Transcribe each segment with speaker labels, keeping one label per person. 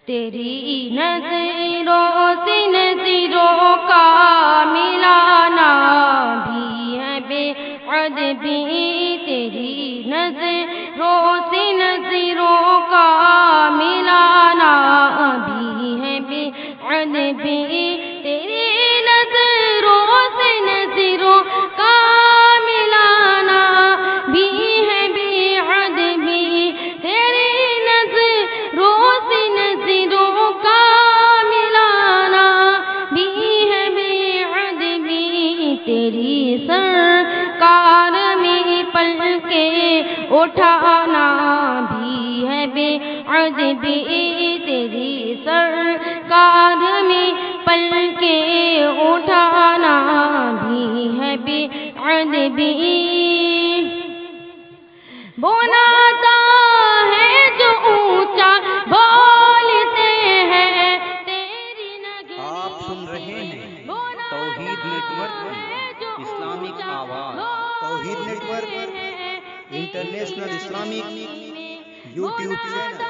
Speaker 1: تیری نظروں سے نظروں کا ملانا بھی ہے بے ادبی، تیری نظروں سے نظروں کا ملانا بھی ہے بے ادبی، تیری نظروں سے نظروں کا ملانا بھی ہے بے ادبی، تیری نظروں سے نظروں کا ملانا بھی ہے بے ادبی، تیری سرکار میں پل کے اٹھانا بھی ہے بے ادبی، تیری سرکار میں پل کے اٹھانا بھی ہے بے ادبی، بناتا ہے جو اونچا بولتے ہیں تیری نگری،
Speaker 2: آپ سن رہے ہیں توحید نیٹ ورک کی اسلامک آواز۔ Tawheed network international Islamic YouTube channel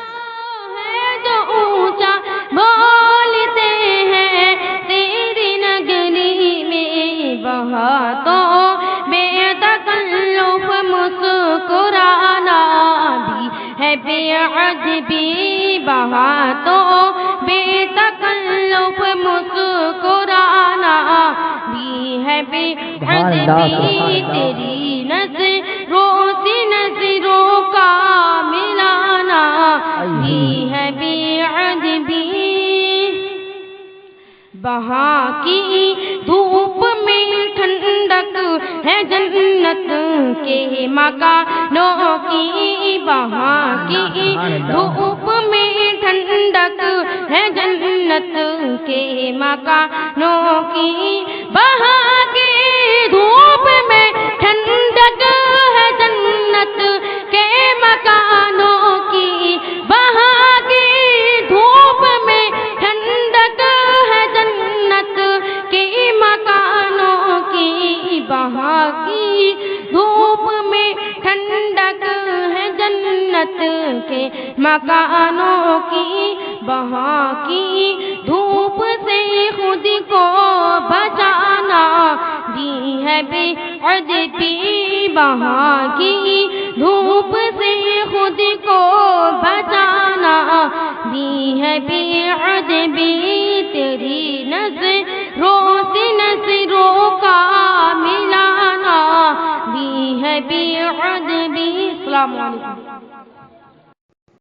Speaker 1: ہے جو اونچا بولتے ہیں تیری نگری میں، وہاں تو بے تکلف مسکرانا بھی ہے بے ادبی، وہاں تو بے تکلف مسکرانا بھی ہے بے ادبی، تیری نظروں سے نظروں کا ملانا بھی ہے بے ادبی، وہاں کی دھوپ میں ٹھنڈک ہے جنت کے مکانوں کی، وہاں کی دھوپ میں ٹھنڈک ہے جنت کے مکانوں کی، وہاں کی دھوپ میں ٹھنڈک ہے جنت کے مکانوں کی، وہاں کی دھوپ میں ٹھنڈک ہے جنت کے مکانوں کی، وہاں کی دھوپ میں ٹھنڈک ہے جنت کے مکانوں کی، وہاں کی دھوپ سے خود کو بچانا بھی ہے بے ادبی، وہاں کی دھوپ سے خود کو بچانا بھی ہے بے ادبی، تیری نظروں سے نظروں کا ملانا بھی ہے بے ادبی۔ السلام علیکم۔